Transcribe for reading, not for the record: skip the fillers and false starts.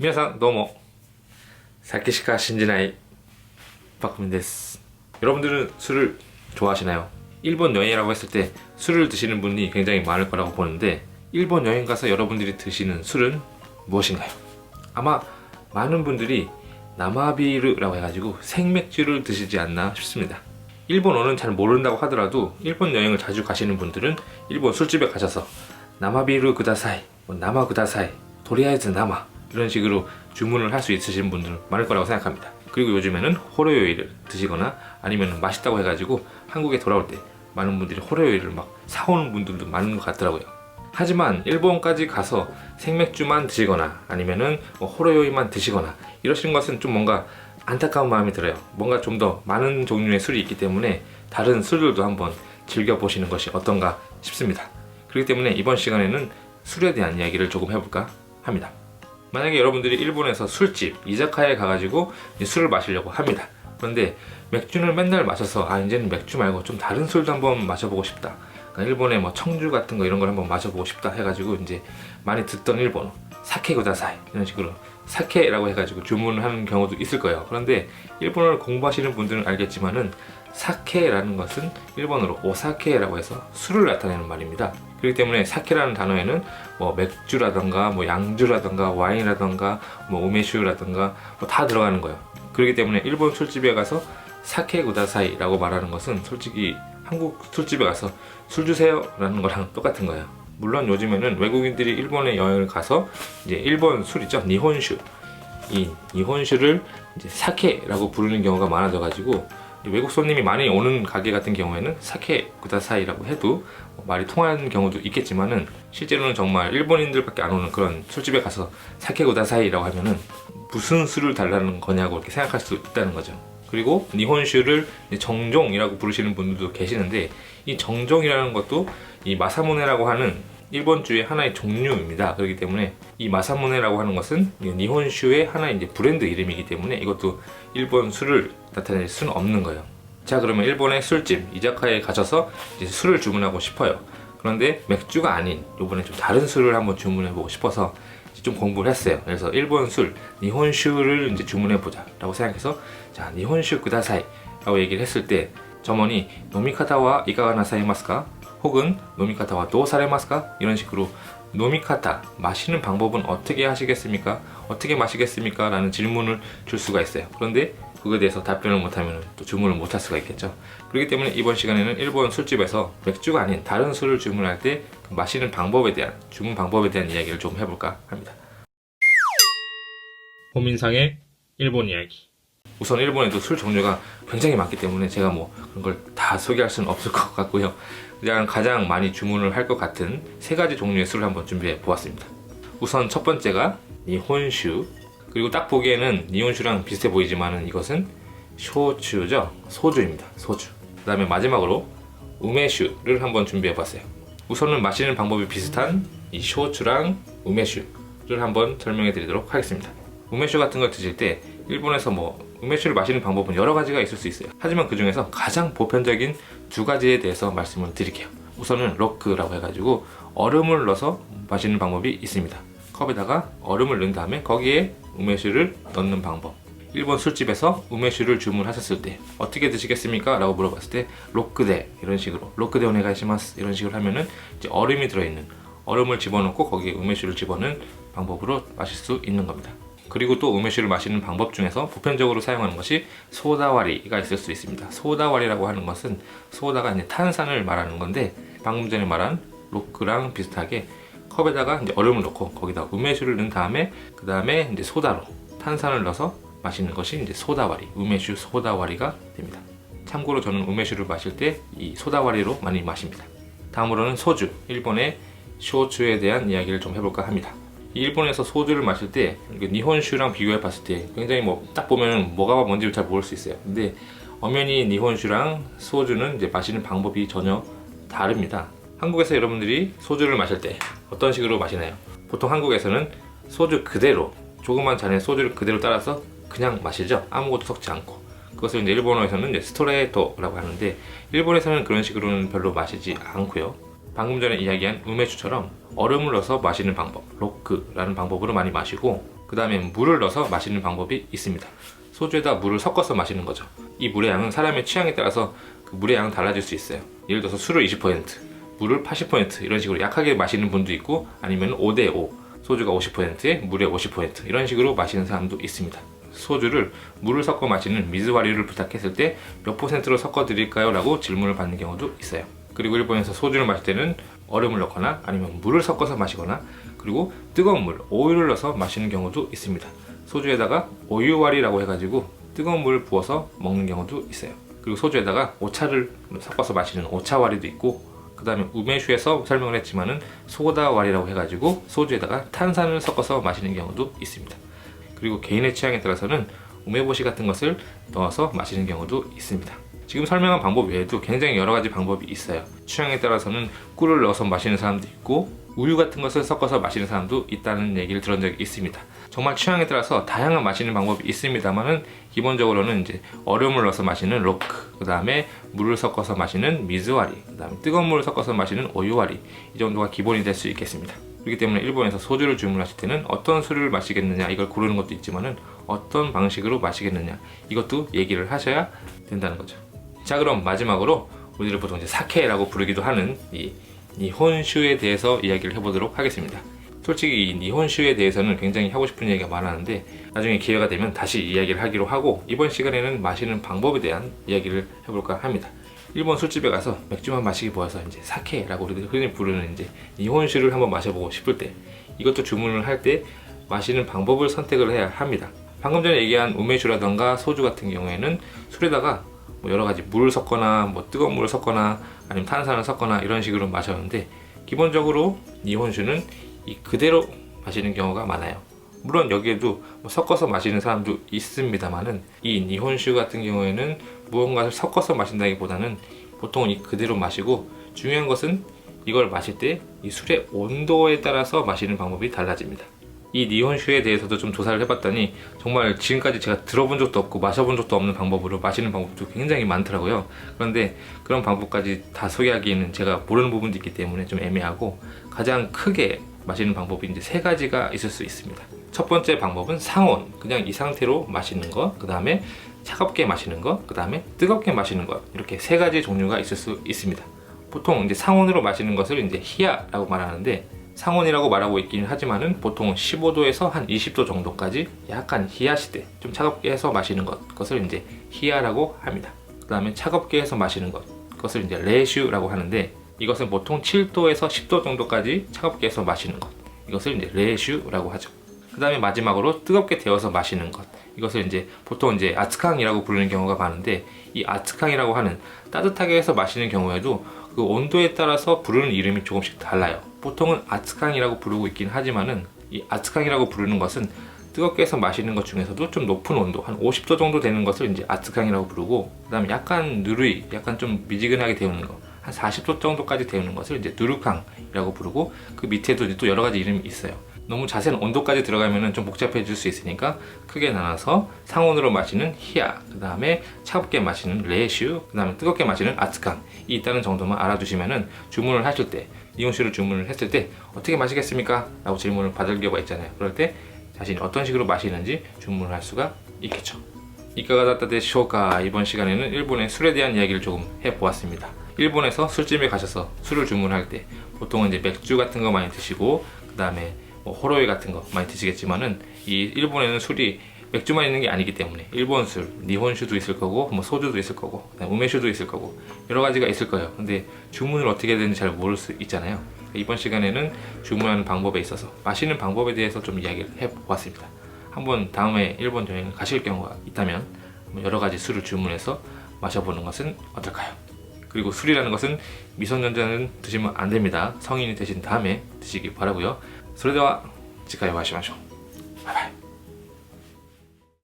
皆さんどうも酒しか信じない박민です. 여러분들은 술을 좋아하시나요? 일본 여행이라고 했을 때 술을 드시는 분이 굉장히 많을 거라고 보는데 일본 여행 가서 여러분들이 드시는 술은 무엇인가요? 아마 많은 분들이 나마비르라고 해가지고 생맥주를 드시지 않나 싶습니다. 일본어는 잘 모른다고 하더라도 일본 여행을 자주 가시는 분들은 일본 술집에 가셔서 나마비르 구다사이, 나마 구다사이, 도리아에즈 나마 이런 식으로 주문을 할 수 있으신 분들 많을 거라고 생각합니다. 그리고 요즘에는 호로요이를 드시거나 아니면 맛있다고 해가지고 한국에 돌아올 때 많은 분들이 호로요이를 막 사오는 분들도 많은 것 같더라고요. 하지만 일본까지 가서 생맥주만 드시거나 아니면은 호로요이만 드시거나 이러시는 것은 좀 뭔가 안타까운 마음이 들어요. 뭔가 좀 더 많은 종류의 술이 있기 때문에 다른 술들도 한번 즐겨보시는 것이 어떤가 싶습니다. 그렇기 때문에 이번 시간에는 술에 대한 이야기를 조금 해볼까 합니다. 만약에 여러분들이 일본에서 술집, 이자카야에 가가지고 술을 마시려고 합니다. 그런데 맥주를 맨날 마셔서 이제는 맥주 말고 좀 다른 술도 한번 마셔보고 싶다. 그러니까 일본의 뭐 청주 같은 거 이런 걸 한번 마셔보고 싶다 해가지고 이제 많이 듣던 일본어 사케 구다사이 이런 식으로 사케라고 해가지고 주문을 하는 경우도 있을 거예요. 그런데 일본어를 공부하시는 분들은 알겠지만은 사케라는 것은 일본어로 오사케라고 해서 술을 나타내는 말입니다. 그렇기 때문에 사케라는 단어에는 뭐 맥주라던가 뭐 양주라던가 와인이라던가 뭐 우메슈라던가 뭐 다 들어가는 거예요. 그렇기 때문에 일본 술집에 가서 사케 구다사이라고 말하는 것은 솔직히 한국 술집에 가서 술 주세요 라는 거랑 똑같은 거예요. 물론 요즘에는 외국인들이 일본에 여행을 가서 이제 일본 술 있죠, 니혼슈, 이 니혼슈를 이제 사케라고 부르는 경우가 많아져 가지고 외국 손님이 많이 오는 가게 같은 경우에는 사케 구다사이라고 해도 말이 통하는 경우도 있겠지만은 실제로는 정말 일본인들밖에 안 오는 그런 술집에 가서 사케 구다사이라고 하면은 무슨 술을 달라는 거냐고 이렇게 생각할 수 있다는 거죠. 그리고 니혼슈를 정종이라고 부르시는 분들도 계시는데 이 정종이라는 것도 이 마사무네라고 하는 일본주의 하나의 종류입니다. 그렇기 때문에 이 마사무네라고 하는 것은 니혼슈의 하나의 이제 브랜드 이름이기 때문에 이것도 일본 술을 나타낼 수는 없는 거예요. 자, 그러면 일본의 술집 이자카야에 가셔서 이제 술을 주문하고 싶어요. 그런데 맥주가 아닌 이번에 좀 다른 술을 한번 주문해보고 싶어서 좀 공부를 했어요. 그래서 일본 술 니혼슈를 이제 주문해보자 라고 생각해서 자, 니혼슈 구다사이 라고 얘기를 했을 때 점원이 노미카타와 이가가 나사이마스까? 혹은 노미카타와 도사레마스까? 이런 식으로 노미카타, 마시는 방법은 어떻게 하시겠습니까? 어떻게 마시겠습니까? 라는 질문을 줄 수가 있어요. 그런데 그거에 대해서 답변을 못하면 또 주문을 못할 수가 있겠죠. 그렇기 때문에 이번 시간에는 일본 술집에서 맥주가 아닌 다른 술을 주문할 때 그 마시는 방법에 대한, 주문 방법에 대한 이야기를 좀 해볼까 합니다. 호민상의 일본 이야기. 우선 일본에도 술 종류가 굉장히 많기 때문에 제가 뭐 그런 걸 다 소개할 수는 없을 것 같고요. 그냥 가장 많이 주문을 할 것 같은 세 가지 종류의 술을 한번 준비해 보았습니다. 우선 첫 번째가 니혼슈. 그리고 딱 보기에는 니혼슈랑 비슷해 보이지만은 이것은 쇼추죠. 소주입니다. 소주. 그 다음에 마지막으로 우메슈를 한번 준비해 봤어요. 우선은 마시는 방법이 비슷한 이 쇼추랑 우메슈를 한번 설명해 드리도록 하겠습니다. 우메슈 같은 걸 드실 때 일본에서 뭐 우메슈를 마시는 방법은 여러 가지가 있을 수 있어요. 하지만 그 중에서 가장 보편적인 두 가지에 대해서 말씀을 드릴게요. 우선은 로크라고 해가지고 얼음을 넣어서 마시는 방법이 있습니다. 컵에다가 얼음을 넣은 다음에 거기에 우메슈를 넣는 방법. 일본 술집에서 우메슈를 주문하셨을 때 어떻게 드시겠습니까? 라고 물어봤을 때 로크데 이런 식으로 로크데 오네가이시마스 이런 식으로 하면은 이제 얼음이 들어있는 얼음을 집어넣고 거기에 우메슈를 집어넣는 방법으로 마실 수 있는 겁니다. 그리고 또 우메슈를 마시는 방법 중에서 보편적으로 사용하는 것이 소다와리가 있을 수 있습니다. 소다와리라고 하는 것은 소다가 이제 탄산을 말하는 건데 방금 전에 말한 로크랑 비슷하게 컵에다가 이제 얼음을 넣고 거기다 우메슈를 넣은 다음에 그 다음에 이제 소다로 탄산을 넣어서 마시는 것이 이제 소다와리, 우메슈 소다와리가 됩니다. 참고로 저는 우메슈를 마실 때 이 소다와리로 많이 마십니다. 다음으로는 소주, 일본의 쇼추에 대한 이야기를 좀 해볼까 합니다. 일본에서 소주를 마실 때 니혼슈랑 비교해 봤을 때 굉장히 뭐 딱 보면 뭐가 뭔지 잘 모를 수 있어요. 근데 엄연히 니혼슈랑 소주는 이제 마시는 방법이 전혀 다릅니다. 한국에서 여러분들이 소주를 마실 때 어떤 식으로 마시나요? 보통 한국에서는 소주 그대로 조그만 잔에 소주를 그대로 따라서 그냥 마시죠. 아무것도 섞지 않고. 그것을 이제 일본어에서는 이제 스토레이토라고 하는데 일본에서는 그런 식으로는 별로 마시지 않고요. 방금 전에 이야기한 우메슈처럼 얼음을 넣어서 마시는 방법, 로크라는 방법으로 많이 마시고 그 다음에 물을 넣어서 마시는 방법이 있습니다. 소주에다 물을 섞어서 마시는 거죠. 이 물의 양은 사람의 취향에 따라서 그 물의 양은 달라질 수 있어요. 예를 들어서 술을 20%, 물을 80% 이런 식으로 약하게 마시는 분도 있고, 아니면 5대5, 소주가 50%에 물의 50% 이런 식으로 마시는 사람도 있습니다. 소주를 물을 섞어 마시는 미즈와리를 부탁했을 때 몇 %로 섞어 드릴까요? 라고 질문을 받는 경우도 있어요. 그리고 일본에서 소주를 마실 때는 얼음을 넣거나 아니면 물을 섞어서 마시거나, 그리고 뜨거운 물, 오유를 넣어서 마시는 경우도 있습니다. 소주에다가 오유와리라고 해가지고 뜨거운 물을 부어서 먹는 경우도 있어요. 그리고 소주에다가 오차를 섞어서 마시는 오차와리도 있고, 그 다음에 우메슈에서 설명을 했지만은 소다와리라고 해가지고 소주에다가 탄산을 섞어서 마시는 경우도 있습니다. 그리고 개인의 취향에 따라서는 우메보시 같은 것을 넣어서 마시는 경우도 있습니다. 지금 설명한 방법 외에도 굉장히 여러 가지 방법이 있어요. 취향에 따라서는 꿀을 넣어서 마시는 사람도 있고, 우유 같은 것을 섞어서 마시는 사람도 있다는 얘기를 들은 적이 있습니다. 정말 취향에 따라서 다양한 마시는 방법이 있습니다만은, 기본적으로는 이제 얼음을 넣어서 마시는 로크, 그 다음에 물을 섞어서 마시는 미즈와리, 그 다음에 뜨거운 물을 섞어서 마시는 오유와리, 이 정도가 기본이 될 수 있겠습니다. 그렇기 때문에 일본에서 소주를 주문하실 때는 어떤 술을 마시겠느냐 이걸 고르는 것도 있지만은, 어떤 방식으로 마시겠느냐 이것도 얘기를 하셔야 된다는 거죠. 자, 그럼 마지막으로 우리를 보통 이제 사케라고 부르기도 하는 이 니혼슈에 대해서 이야기를 해보도록 하겠습니다. 솔직히 이 니혼슈에 대해서는 굉장히 하고 싶은 얘기가 많았는데, 나중에 기회가 되면 다시 이야기를 하기로 하고, 이번 시간에는 마시는 방법에 대한 이야기를 해볼까 합니다. 일본 술집에 가서 맥주만 마시기 보여서 이제 사케라고 흔히 부르는 이제 니혼슈를 한번 마셔보고 싶을 때, 이것도 주문을 할 때 마시는 방법을 선택을 해야 합니다. 방금 전에 얘기한 우메슈라던가 소주 같은 경우에는 술에다가 뭐 여러 가지 물을 섞거나 뭐 뜨거운 물을 섞거나 아니면 탄산을 섞거나 이런 식으로 마셨는데, 기본적으로 니혼슈는 이 그대로 마시는 경우가 많아요. 물론 여기에도 뭐 섞어서 마시는 사람도 있습니다만은, 이 니혼슈 같은 경우에는 무언가를 섞어서 마신다기보다는 보통 이 그대로 마시고, 중요한 것은 이걸 마실 때 이 술의 온도에 따라서 마시는 방법이 달라집니다. 이 니혼슈에 대해서도 좀 조사를 해봤더니, 정말 지금까지 제가 들어본 적도 없고 마셔본 적도 없는 방법으로 마시는 방법도 굉장히 많더라고요. 그런데 그런 방법까지 다 소개하기에는 제가 모르는 부분도 있기 때문에 좀 애매하고, 가장 크게 마시는 방법이 이제 3가지가 있을 수 있습니다. 첫 번째 방법은 상온, 그냥 이 상태로 마시는 것, 그 다음에 차갑게 마시는 것, 그 다음에 뜨겁게 마시는 것, 이렇게 3가지 종류가 있을 수 있습니다. 보통 이제 상온으로 마시는 것을 이제 히야라고 말하는데, 상온이라고 말하고 있기는 하지만은 보통 15도에서 한 20도 정도까지 약간 히야시대, 좀 차갑게 해서 마시는 것을 이제 히야라고 합니다. 그 다음에 차갑게 해서 마시는 것을 이제 레슈라고 하는데, 이것은 보통 7도에서 10도 정도까지 차갑게 해서 마시는 것, 이것을 이제 레슈라고 하죠. 그 다음에 마지막으로 뜨겁게 데워서 마시는 것, 이것을 이제 보통 이제 아츠캉이라고 부르는 경우가 많은데, 이 아츠캉이라고 하는 따뜻하게 해서 마시는 경우에도 그 온도에 따라서 부르는 이름이 조금씩 달라요. 보통은 아츠캉이라고 부르고 있긴 하지만은, 이 아츠캉이라고 부르는 것은 뜨겁게 해서 마시는 것 중에서도 좀 높은 온도, 한 50도 정도 되는 것을 이제 아츠캉이라고 부르고, 그 다음에 약간 누르이, 약간 좀 미지근하게 데우는 거, 한 40도 정도까지 데우는 것을 이제 누르캉이라고 부르고, 그 밑에도 또 여러 가지 이름이 있어요. 너무 자세한 온도까지 들어가면 좀 복잡해질 수 있으니까 크게 나눠서 상온으로 마시는 히야, 그 다음에 차갑게 마시는 레슈, 그 다음에 뜨겁게 마시는 아츠캉이 있다는 정도만 알아두시면은, 주문을 하실 때, 니혼슈를 주문을 했을 때 어떻게 마시겠습니까? 라고 질문을 받을 경우가 있잖아요. 그럴 때 자신이 어떤 식으로 마시는지 주문을 할 수가 있겠죠. 이카가 다tta 데쇼까? 이번 시간에는 일본의 술에 대한 이야기를 조금 해보았습니다. 일본에서 술집에 가셔서 술을 주문할 때 보통은 이제 맥주 같은 거 많이 드시고, 그 다음에 뭐 호로이 같은 거 많이 드시겠지만은, 이 일본에는 술이 맥주만 있는 게 아니기 때문에 일본 술, 니혼슈도 있을 거고, 뭐 소주도 있을 거고, 우메슈도 있을 거고, 여러 가지가 있을 거예요. 근데 주문을 어떻게 해야 되는지 잘 모를 수 있잖아요. 이번 시간에는 주문하는 방법에 있어서 마시는 방법에 대해서 좀 이야기를 해보았습니다. 한번 다음에 일본 여행을 가실 경우가 있다면 여러 가지 술을 주문해서 마셔보는 것은 어떨까요? 그리고 술이라는 것은 미성년자는 드시면 안 됩니다. 성인이 되신 다음에 드시기 바라고요. それでは次回お会いしましょう。